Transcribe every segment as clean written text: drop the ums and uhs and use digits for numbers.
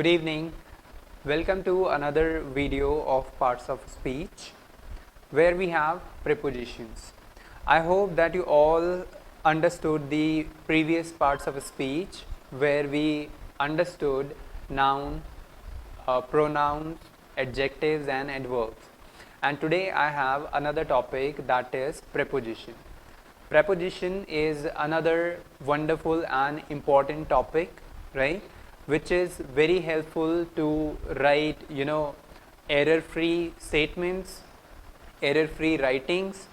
Good evening. Welcome to another video of parts of speech where we have prepositions. I hope that you all understood the previous parts of speech where we understood noun, pronouns, adjectives and adverbs. And today I have another topic, that is preposition. Preposition is another wonderful and important topic, right, which is very helpful to write, error-free statements, error-free writings.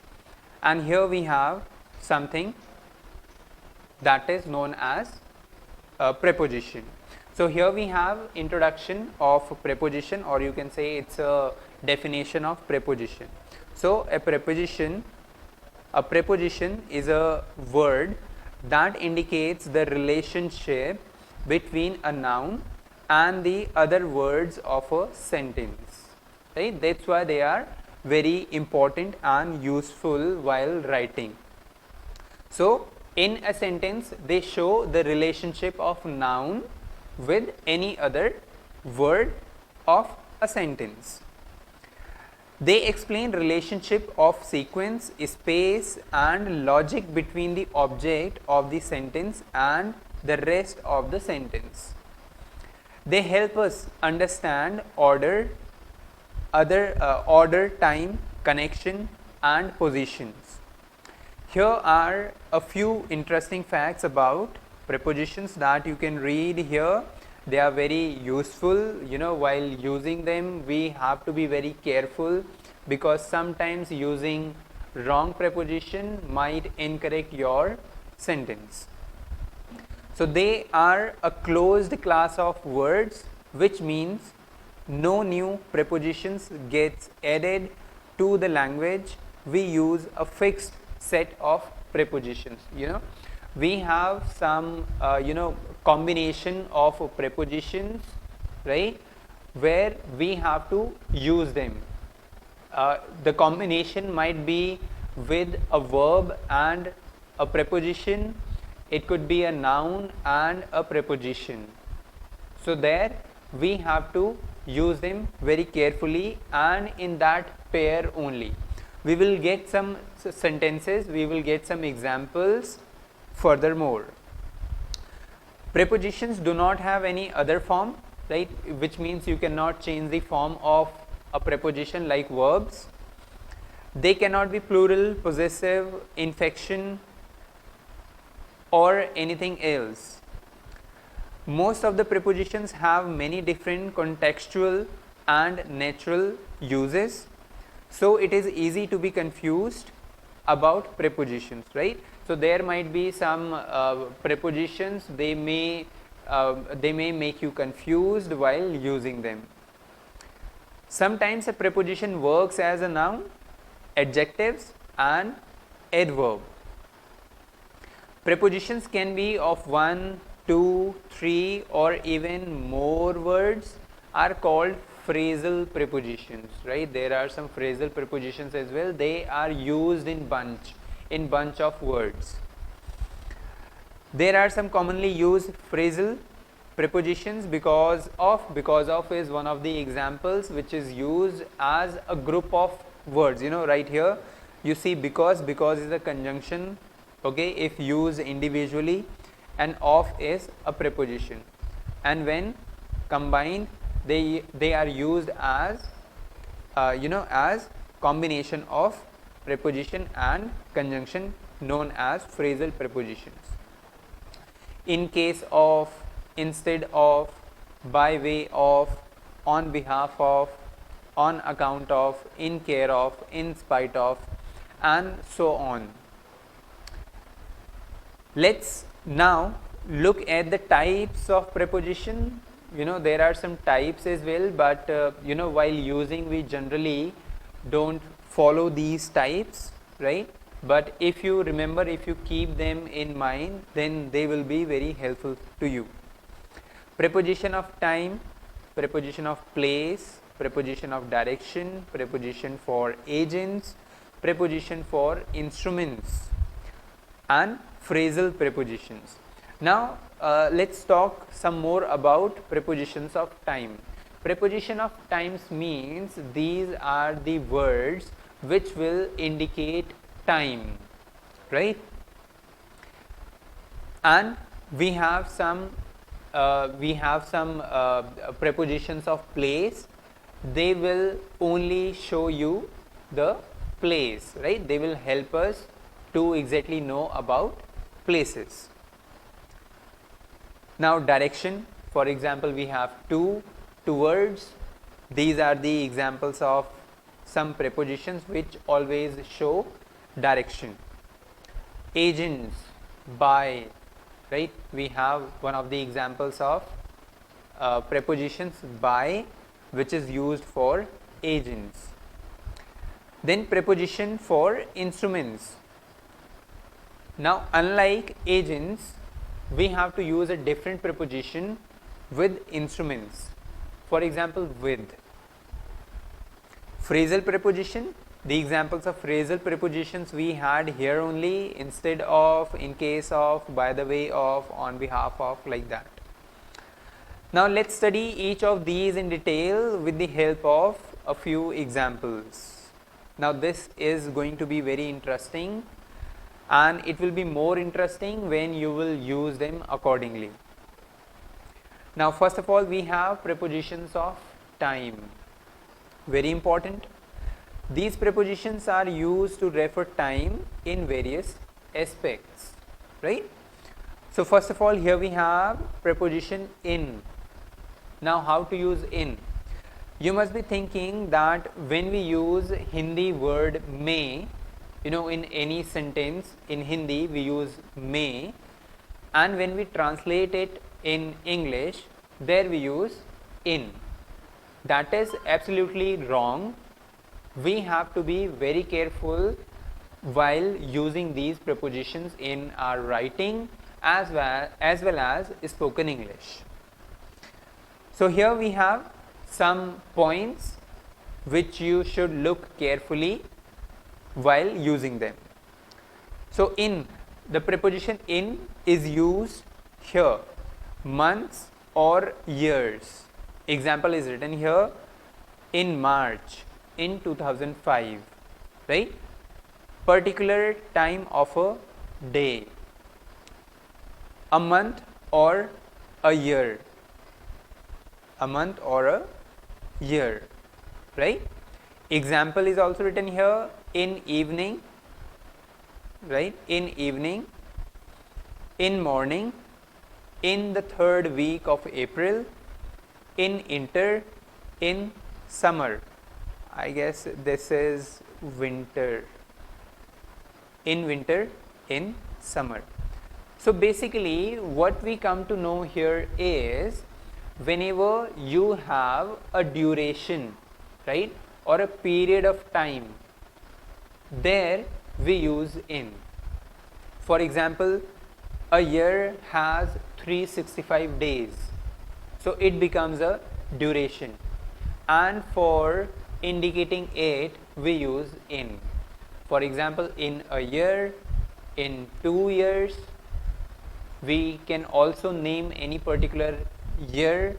And here we have something that is known as a preposition. So here we have introduction of preposition, or you can say it's a definition of preposition. So a preposition is a word that indicates the relationship between a noun and the other words of a sentence, right? That's why they are very important and useful while writing. So in a sentence they show the relationship of noun with any other word of a sentence. They explain relationship of sequence, space and logic between the object of the sentence and the rest of the sentence. They help us understand order, time, connection and positions. Here are a few interesting facts about prepositions that you can read here. They are very useful. While using them we have to be very careful, because sometimes using wrong preposition might incorrect your sentence. So they are a closed class of words, which means no new prepositions gets added to the language. We use a fixed set of prepositions. We have some combination of prepositions, right, where we have to use them. The combination might be with a verb and a preposition. It could be a noun and a preposition. So there we have to use them very carefully and in that pair only. We will get some sentences, we will get some examples furthermore. Prepositions do not have any other form, right, which means you cannot change the form of a preposition like verbs. They cannot be plural, possessive, inflection or anything else. Most of the prepositions have many different contextual and natural uses, so it is easy to be confused about prepositions, right? So there might be some prepositions, they may make you confused while using them. Sometimes a preposition works as a noun, adjectives and adverb. Prepositions can be of 1, 2, 3 or even more words, are called phrasal prepositions, right? There are some phrasal prepositions as well. They are used in bunch of words. There are some commonly used phrasal prepositions. Because of is one of the examples which is used as a group of words. Right here you see because is a conjunction, okay, if used individually, and of is a preposition, and when combined they are used as as combination of preposition and conjunction, known as phrasal prepositions. In case of, instead of, by way of, on behalf of, on account of, in care of, in spite of, and so on. Let's now look at the types of preposition. There are some types as well, but while using we generally don't follow these types, right? But if you remember, if you keep them in mind, then they will be very helpful to you. Preposition of time, preposition of place, preposition of direction, preposition for agents, preposition for instruments, and phrasal prepositions. Now let's talk some more about prepositions of time. Preposition of times means these are the words which will indicate time, right? And we have some prepositions of place. They will only show you the place, right? They will help us to exactly know about places. Now direction, for example, we have towards. These are the examples of some prepositions which always show direction. Agents, by, right? We have one of the examples of prepositions by, which is used for agents. Then preposition for instruments. Now unlike agents, we have to use a different preposition with instruments. For example, with. Phrasal preposition, the examples of phrasal prepositions we had here only, instead of, in case of, by the way of, on behalf of, like that. Now let's study each of these in detail with the help of a few examples. Now this is going to be very interesting, and it will be more interesting when you will use them accordingly. Now first of all, we have prepositions of time. Very important. These prepositions are used to refer time in various aspects, right? So first of all, here we have preposition in. Now how to use in? You must be thinking that when we use Hindi word may, in any sentence in Hindi we use may, and when we translate it in English, there we use in. That is absolutely wrong. We have to be very careful while using these prepositions in our writing as well as spoken English. So here we have some points which you should look carefully while using them. So in, the preposition in is used here, months or years. Example is written here, in March in 2005, right? Particular time of a day, a month or a year, a month or a year, right? Example is also written here, in evening, right? In evening, in morning, in the third week of April, in winter, in summer. I guess this is winter. In winter, in summer. So basically what we come to know here is, whenever you have a duration, right, or a period of time, there we use in. For example, a year has 365 days, so it becomes a duration, and for indicating it we use in. For example, in a year, in 2 years. We can also name any particular year.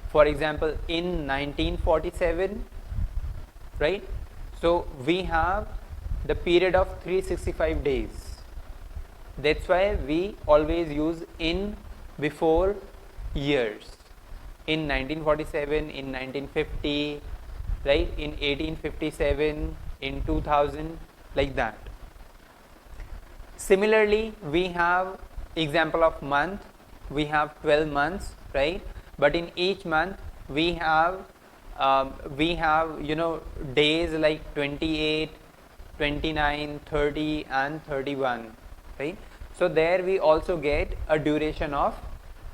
For example, in 1947, right? So we have the period of 365 days. That's why we always use in before years. In 1947, in 1950, right? In 1857, in 2000, like that. Similarly, we have example of month. We have 12 months, right? But in each month we have days like 28, 29, 30 and 31, right? So there we also get a duration of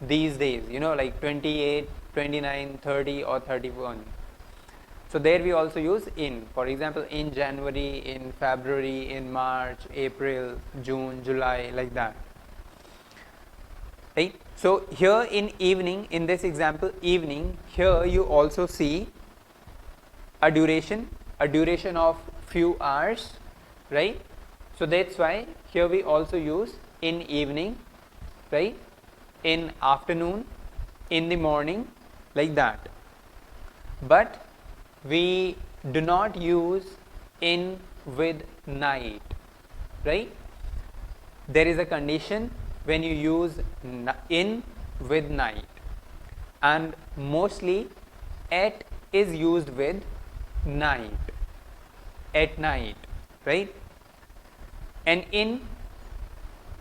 these days, like 28, 29, 30 or 31. So there we also use in. For example, in January, in February, in March, April, June, July, like that. Right? So here in evening, in this example evening, here you also see a duration of few hours, right? So that's why here we also use in evening. right? In afternoon, in the morning, like that. But we do not use in with night, right? There is a condition when you use in with night, and mostly at is used with night, at night, right? And in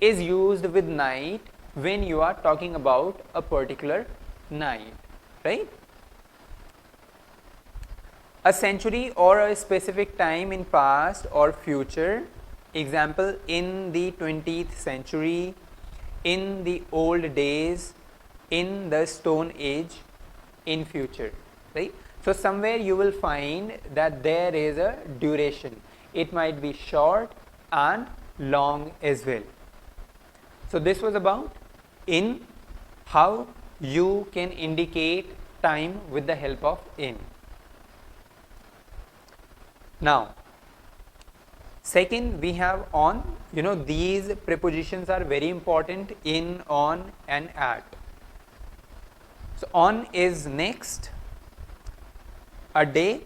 is used with night when you are talking about a particular night, right? A century or a specific time in past or future. Example, in the 20th century, in the old days, in the stone age, in future, right? So somewhere you will find that there is a duration. It might be short and long as well. So this was about in, how you can indicate time with the help of in. Now, second, we have on. These prepositions are very important in, on and at. So on is next. A day,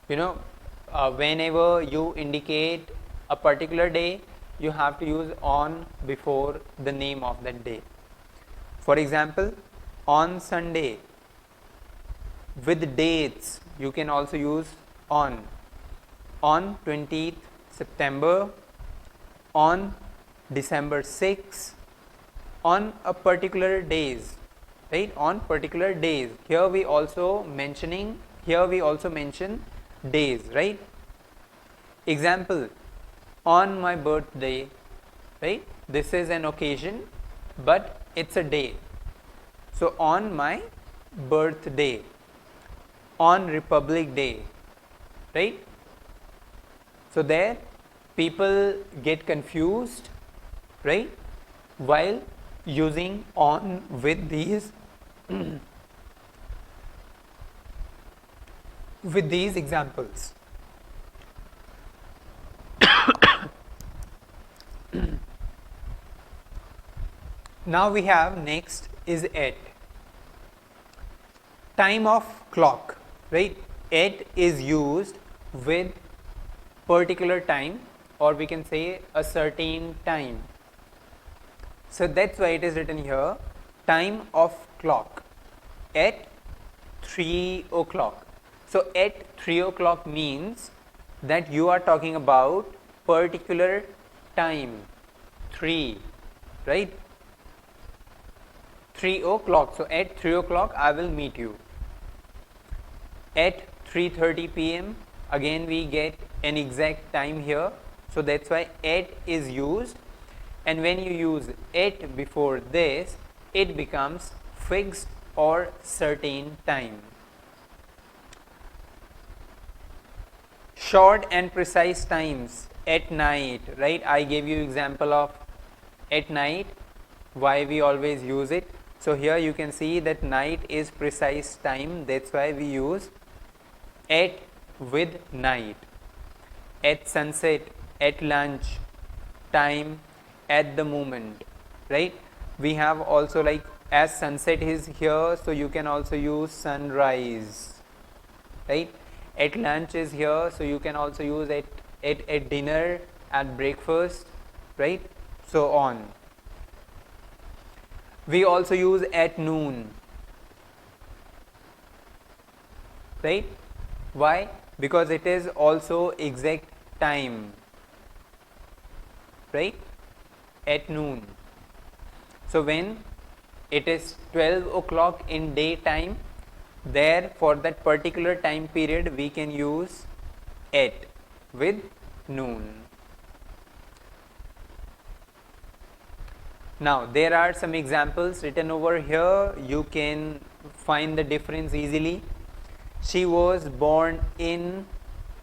whenever you indicate a particular day, you have to use on before the name of that day. For example, on Sunday. With dates, you can also use on 20th September, on December 6, on a particular days, right? On particular days. Here we also mention days, right? Example, on my birthday, right? This is an occasion, but it's a day. So on my birthday, on Republic Day, right? So there people get confused, right, while using on with these with these examples. Now we have next is at. Time of clock, right? At is used with particular time, or we can say a certain time. So that's why it is written here, time of clock at 3 o'clock. So at 3 o'clock means that you are talking about particular time, 3, right? 3 o'clock. So at 3 o'clock I will meet you. At 3:30 p.m. again we get an exact time here. So that's why at is used, and when you use at before this, it becomes fixed or certain time. Short and precise times at night, right? I gave you example of at night, why we always use it. So here you can see that night is precise time, that's why we use at with night. At sunset, at lunch, time, at the moment, right? We have also like as sunset is here, so you can also use sunrise, right? At lunch is here, so you can also use at dinner, at breakfast, right? So on. We also use at noon, right? Why? Because it is also exact time, right? At noon. So when it is 12 o'clock in daytime, there for that particular time period we can use at with noon. Now there are some examples written over here, you can find the difference easily. She was born in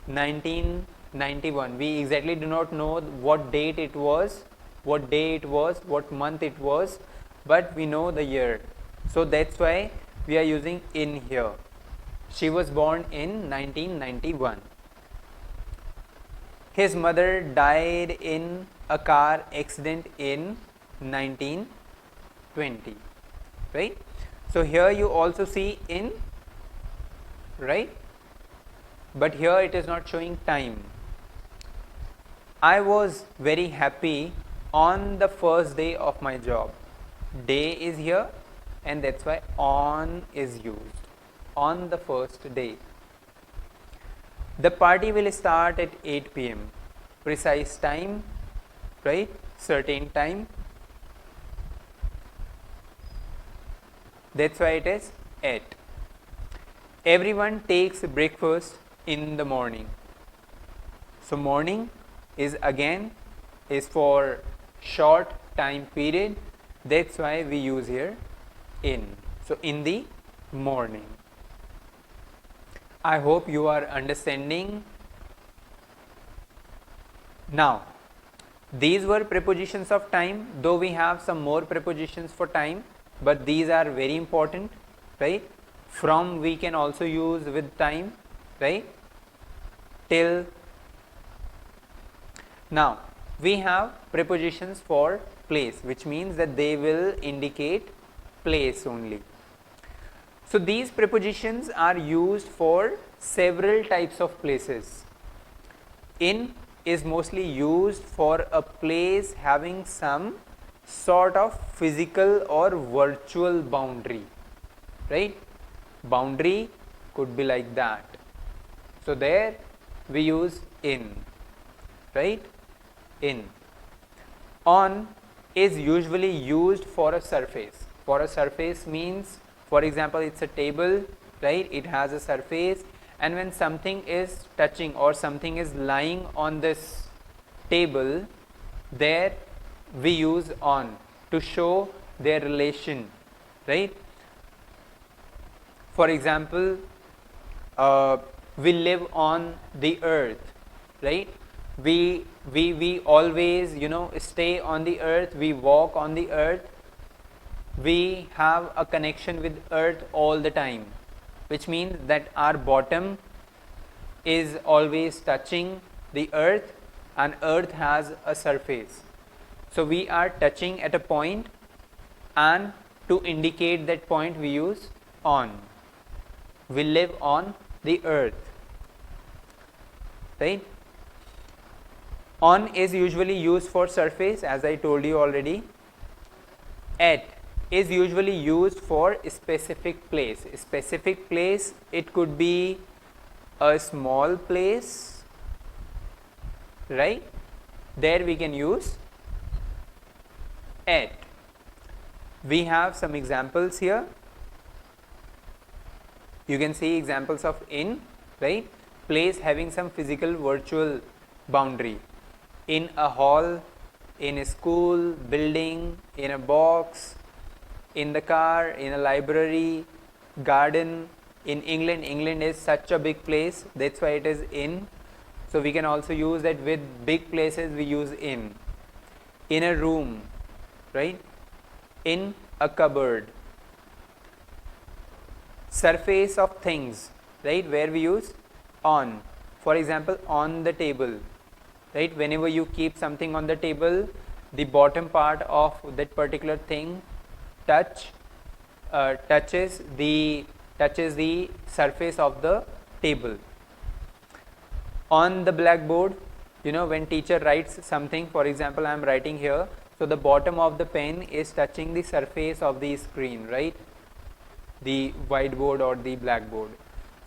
1991. We exactly do not know what date it was, what day it was, what month it was, but we know the year. So that's why we are using in here. She was born in 1991. His mother died in a car accident in 19 20, right? So here you also see in, right? But here it is not showing time. I was very happy on the first day of my job. Day is here, and that's why on is used. On the first day. The party will start at 8 p.m. Precise time, right? Certain time. That's why it is at. Everyone takes breakfast in the morning. So morning is again is for short time period. That's why we use here in. So in the morning. I hope you are understanding. Now, these were prepositions of time, though we have some more prepositions for time, but these are very important, right? From we can also use with time, right? Till. Now, we have prepositions for place, which means that they will indicate place only. So these prepositions are used for several types of places. In is mostly used for a place having some sort of physical or virtual boundary, right? Boundary could be like that. So there we use in, right? In. On is usually used for a surface. For a surface means, for example, it's a table, right? It has a surface, and when something is touching or something is lying on this table, there we use on to show their relation, right? For example, we live on the earth, right? We always, stay on the earth, we walk on the earth, we have a connection with earth all the time, which means that our bottom is always touching the earth and earth has a surface. So we are touching at a point, and to indicate that point we use on. We live on the earth, right? On is usually used for surface, as I told you already. At is usually used for a specific place. A specific place, it could be a small place, right? There we can use at. We have some examples here. You can see examples of in, right? Place having some physical virtual boundary. In a hall, in a school, building, in a box, in the car, in a library, garden. In England, England is such a big place, that's why it is in. So we can also use that with big places, we use in. In a room, right? In a cupboard. Surface of things, right? Where we use on. For example, on the table, right? Whenever you keep something on the table, the bottom part of that particular thing touches the surface of the table. On the blackboard, when teacher writes something, for example, I am writing here, so the bottom of the pen is touching the surface of the screen, right? The whiteboard or the blackboard.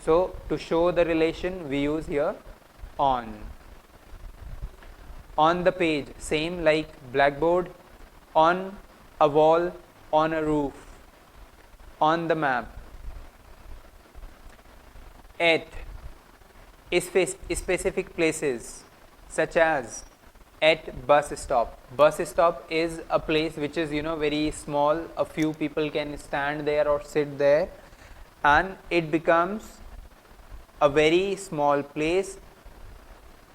So to show the relation, we use here on. On the page, same like blackboard, on a wall, on a roof, on the map. At specific places, such as at bus stop. Bus stop is a place which is very small, a few people can stand there or sit there, and it becomes a very small place.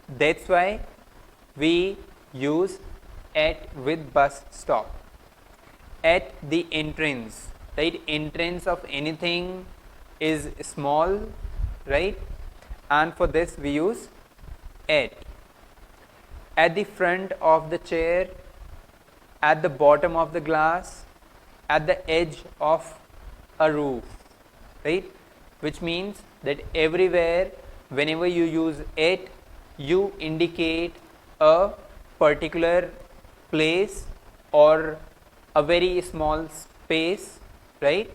That's why we use at with bus stop. At the entrance, right? Entrance of anything is small, right? And for this we use at. At the front of the chair, at the bottom of the glass, at the edge of a roof, right? Which means that everywhere, whenever you use it, you indicate a particular place or a very small space, right,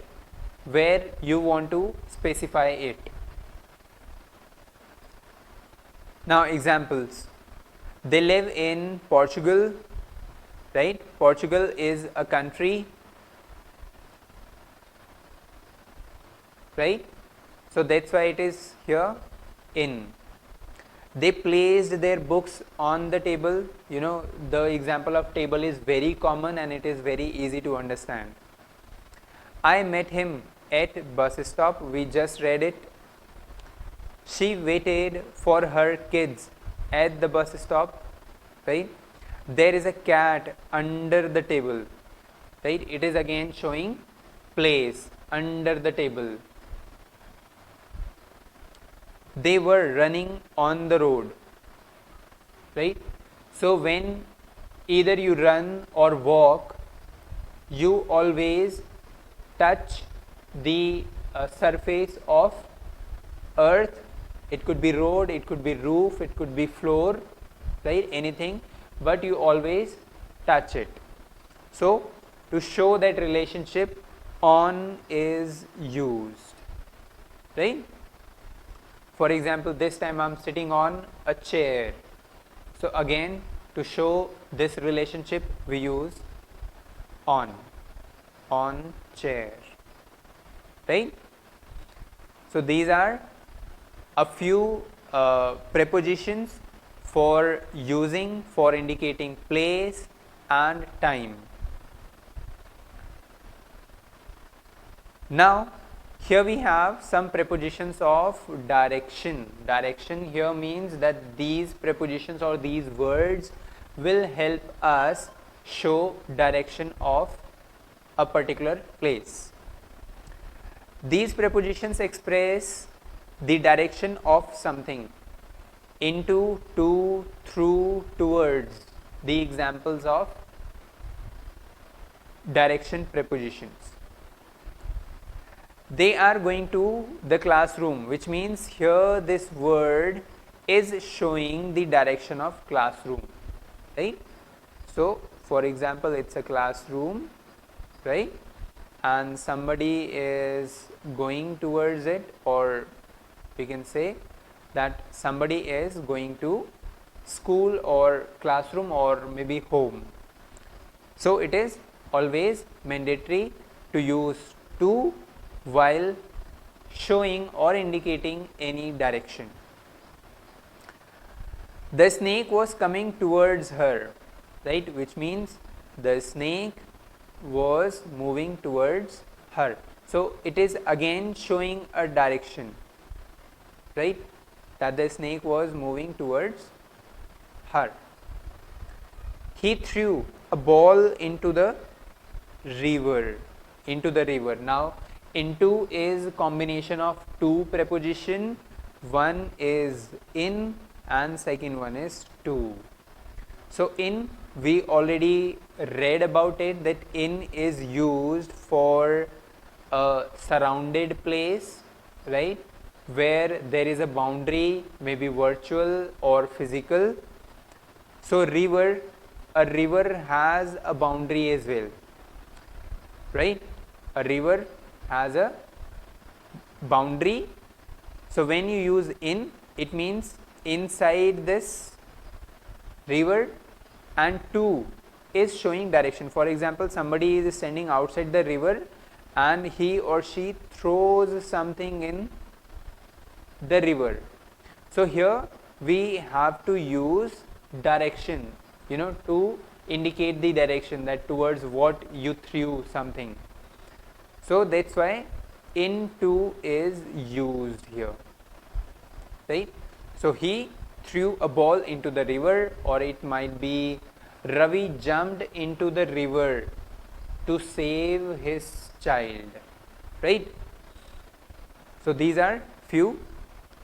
where you want to specify it. Now examples. They live in Portugal, right? Portugal is a country, right? So that's why it is here in. They placed their books on the table. You know, the example of table is very common and it is very easy to understand. I met him at bus stop. We just read it. She waited for her kids at the bus stop, right? There is a cat under the table, right? It is again showing place under the table. They were running on the road, right? So when either you run or walk, you always touch the surface of earth. It could be road, it could be roof, it could be floor, right? Anything, but you always touch it. So to show that relationship, on is used, right? For example, this time I am sitting on a chair. So again, to show this relationship, we use on chair, right? So these are a few prepositions for using for indicating place and time. Now here we have some prepositions of direction. Direction here means that these prepositions or these words will help us show direction of a particular place. These prepositions express the direction of something: into, to, through, towards. The examples of direction prepositions. They are going to the classroom, which means here this word is showing the direction of classroom, right? So for example, it's a classroom, right, and somebody is going towards it, or we can say that somebody is going to school or classroom or maybe home. So it is always mandatory to use to while showing or indicating any direction. The snake was coming towards her, right, which means the snake was moving towards her. So it is again showing a direction, right, that the snake was moving towards her. He threw a ball into the river. Now into is combination of two preposition. One is in and second one is to. So in, we already read about it, that in is used for a surrounded place, right, where there is a boundary, maybe virtual or physical. So river, a river has a boundary as well, right? A river has a boundary. So when you use in, it means inside this river, and to is showing direction. For example, somebody is standing outside the river and he or she throws something in the river. So here we have to use direction, you know, to indicate the direction, that towards what you threw something. So that's why into is used here, right? So he threw a ball into the river, or it might be Ravi jumped into the river to save his child, right? So these are few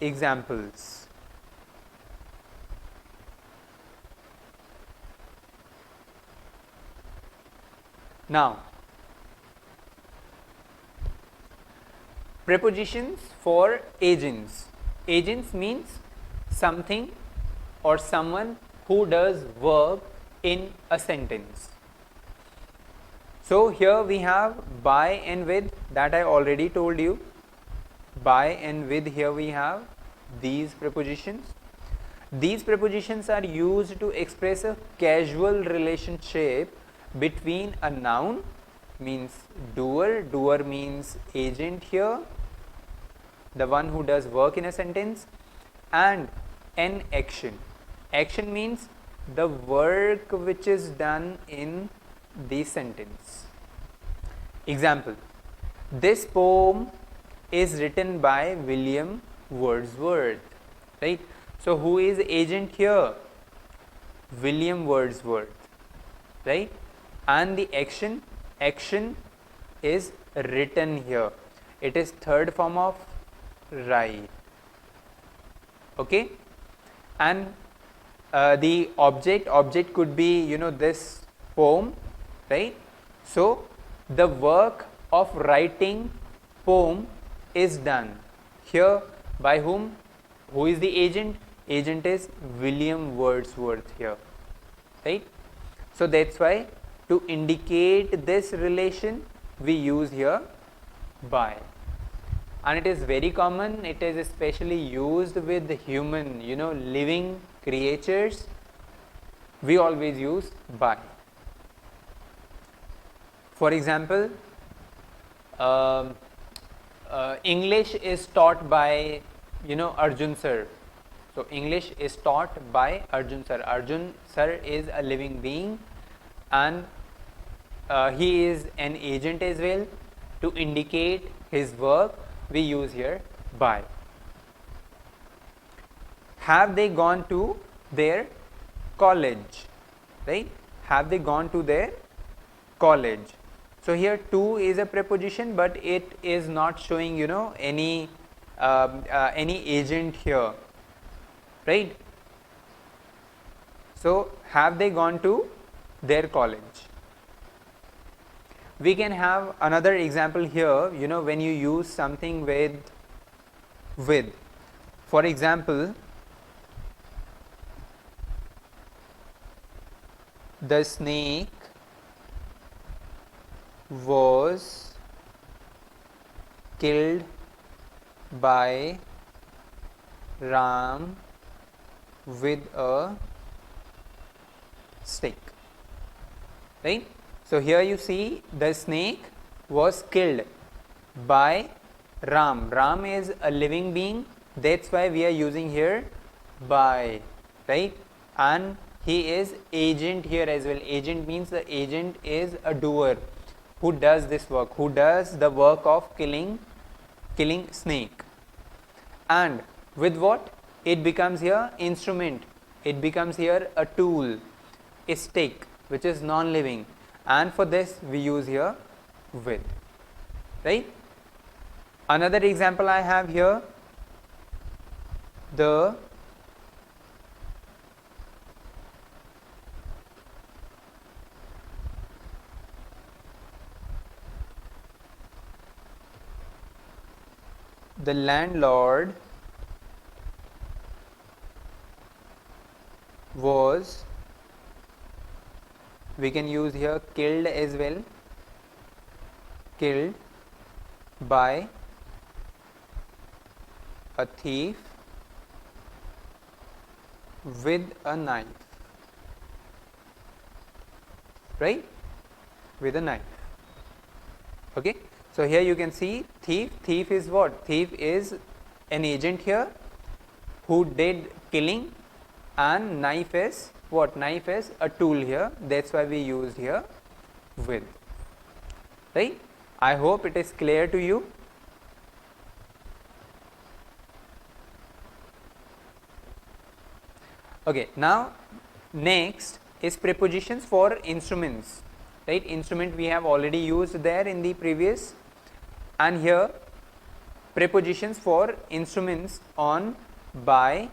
examples. Now Prepositions for agents. Agents means something or someone who does work in a sentence. So here we have by and with, that I already told you. By and with, here we have these prepositions. These prepositions are used to express a casual relationship between a noun, means doer, doer means agent here, the one who does work in a sentence, and an action. Action means the work which is done in the sentence. Example, this poem is written by William Wordsworth, right? So who is agent here? William Wordsworth, right? And the action, action is written here. It is third form of write, okay? And the object could be, this poem, right? So the work of writing poem is done here by whom? Who is the agent? Agent is William Wordsworth here, right? So that's why to indicate this relation we use here by, and it is very common. It is especially used with human, living creatures. We always use by. For example, English is taught by Arjun Sir. So English is taught by Arjun Sir. Arjun Sir is a living being, and he is an agent as well. To indicate his work, we use here by. Have they gone to their college? Right? Have they gone to their college? So here to is a preposition, but it is not showing any agent here, right? So have they gone to their college? We can have another example here, when you use something with. For example, the snake was killed by Ram with a stick, right? So here you see the snake was killed by Ram. Ram is a living being, that's why we are using here by, right? And he is agent here as well. Agent means the agent is a doer who does this work, who does the work of killing snake. And with what? It becomes here instrument, it becomes here a tool, a stick, which is non-living, and for this we use here with, right? Another example I have here, the landlord was, we can use here killed as well, killed by a thief with a knife, right? With a knife, okay? So here you can see thief. Thief is what? Thief is an agent here who did killing, and knife is what? Knife is a tool here, that's why we used here with, right? I hope it is clear to you. Okay, now next is prepositions for instruments, right? Instrument we have already used there in the previous, and here prepositions for instruments on, by,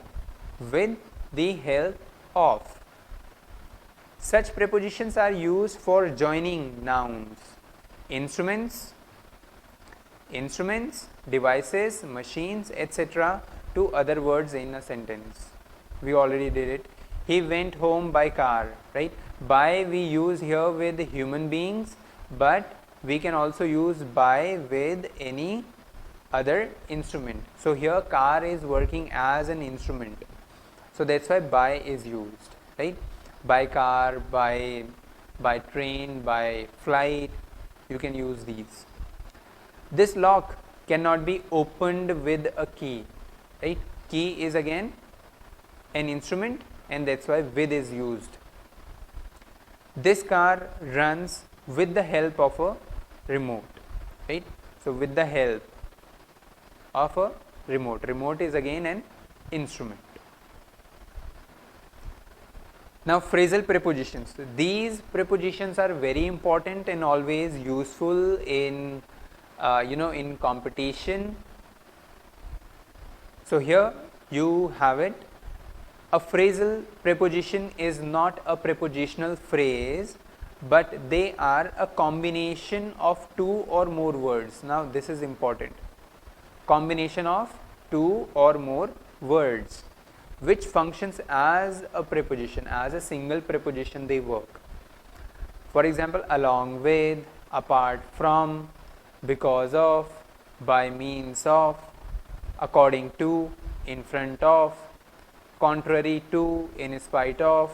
with, the help of. Such prepositions are used for joining nouns, instruments, instruments, devices, machines, etc. to other words in a sentence. We already did it. He went home by car, right? By we use here with human beings, but we can also use by with any other instrument. So here car is working as an instrument. So that's why by is used, right? By car, by train, by flight, you can use these. This lock cannot be opened with a key, right? Key is again an instrument, and that's why with is used. This car runs with the help of a remote, right? So with the help of a remote. Remote is again an instrument. Now phrasal prepositions. These prepositions are very important and always useful in in competition. So here you have it. A phrasal preposition is not a prepositional phrase, but they are a combination of two or more words. Now this is important. Combination of two or more words which functions as a preposition, as a single preposition they work. For example, along with, apart from, because of, by means of, according to, in front of, contrary to, in spite of,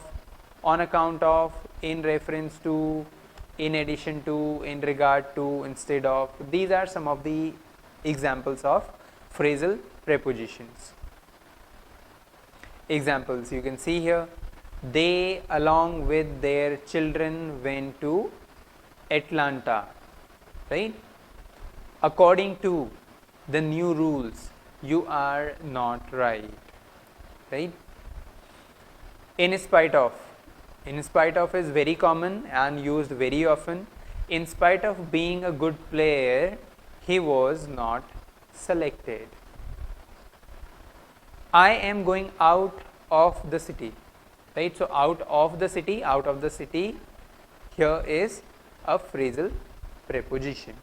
on account of, in reference to, in addition to, in regard to, instead of. These are some of the examples of phrasal prepositions. Examples you can see here. They along with their children went to Atlanta, right? According to the new rules, you are not right, right? In spite of. In spite of is very common and used very often. In spite of being a good player, he was not selected. I am going out of the city, right? So out of the city, here is a phrasal preposition.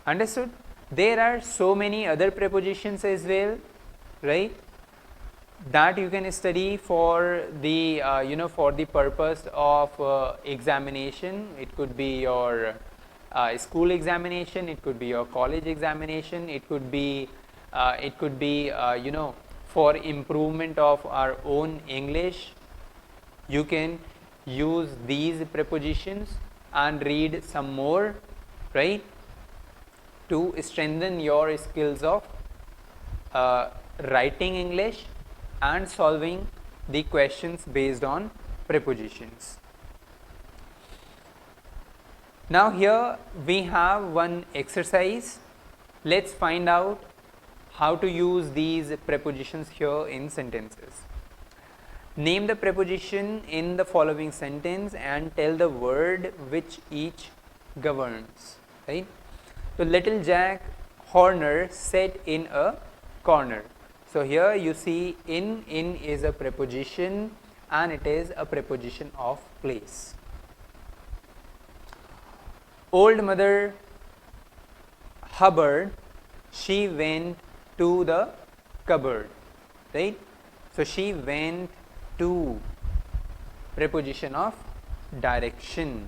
Understood? There are so many other prepositions as well, right? That you can study for the for the purpose of examination. It could be your school examination, it could be your college examination, it could be for improvement of our own English. You can use these prepositions and read some more, right, to strengthen your skills of writing English and solving the questions based on prepositions. Now here we have one exercise. Let's find out how to use these prepositions here in sentences. Name the preposition in the following sentence and tell the word which each governs, right? So little Jack Horner sat in a corner. So here you see in is a preposition and it is a preposition of place. Old Mother Hubbard, she went to the cupboard, right? So she went to, preposition of direction.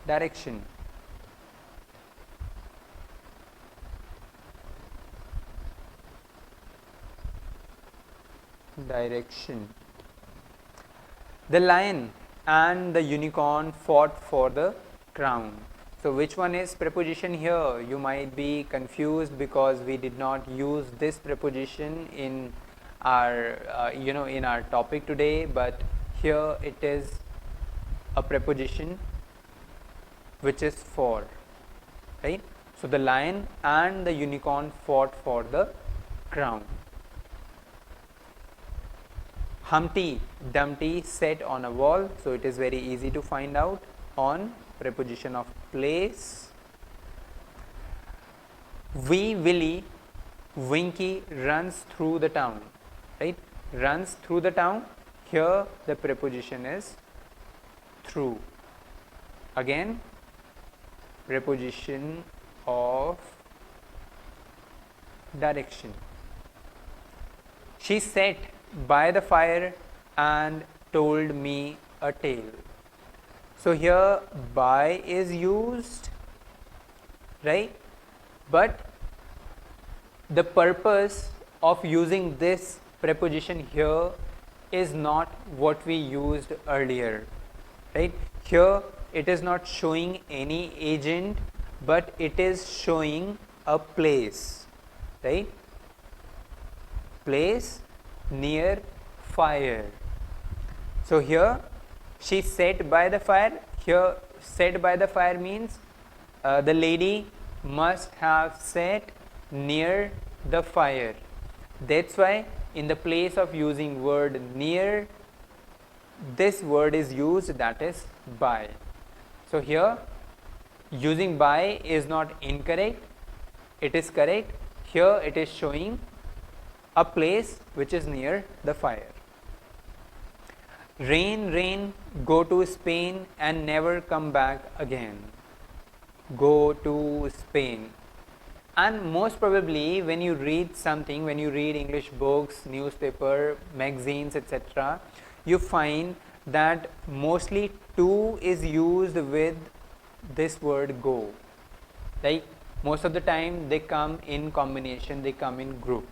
Direction. Direction. The lion and the unicorn fought for the crown. So which one is preposition here? You might be confused because we did not use this preposition in our in our topic today, but here it is a preposition which is for, right? So the lion and the unicorn fought for the crown. Humpty Dumpty sat on a wall, so it is very easy to find out. On, preposition of place. Wee Willie Winky runs through the town, right? Runs through the town. Here the preposition is through. Again, preposition of direction. She sat by the fire and told me a tale. So here by is used, right? But the purpose of using this preposition here is not what we used earlier, right? Here it is not showing any agent, but it is showing a place, right? Place near fire. So here she sat by the fire. Here sat by the fire means the lady must have sat near the fire. That's why in the place of using word near, this word is used, that is by. So here using by is not incorrect, it is correct. Here it is showing a place which is near the fire. Rain, rain, go to Spain and never come back again. Go to Spain. And most probably when you read something, when you read English books, newspaper, magazines, etc., you find that mostly to is used with this word go. Like most of the time they come in combination, they come in group.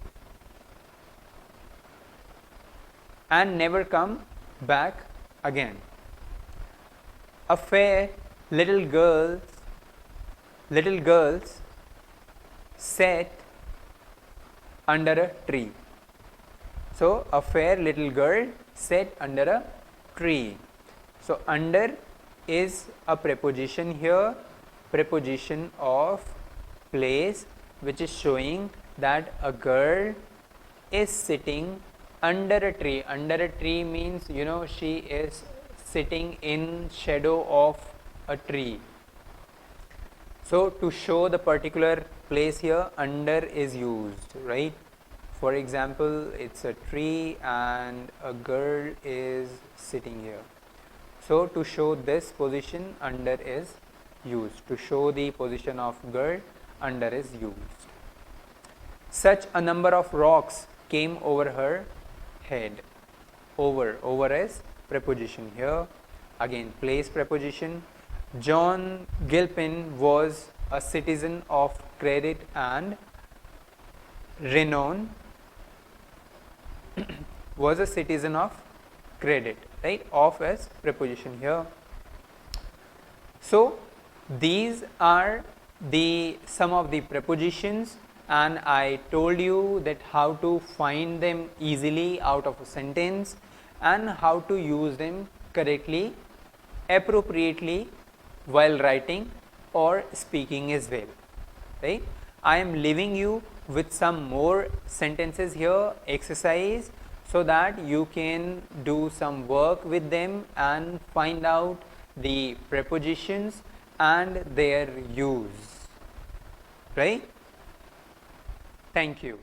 And never come back again. A fair little girls sat under a tree. So a fair little girl sat under a tree. So under is a preposition here, preposition of place, which is showing that a girl is sitting under a tree. Under a tree means, you know, she is sitting in shadow of a tree. So to show the particular place here, under is used, right? For example, it's a tree and a girl is sitting here. So to show this position, under is used. To show the position of girl, under is used. Such a number of rocks came over her head. Over is preposition here. Again, place preposition. John Gilpin was a citizen of credit and renown. Was a citizen of credit, right? Of as preposition here. So these are some of the prepositions, and I told you that how to find them easily out of a sentence and how to use them correctly, appropriately while writing or speaking as well, right? I am leaving you with some more sentences here, exercise, so that you can do some work with them and find out the prepositions and their use, right? Thank you.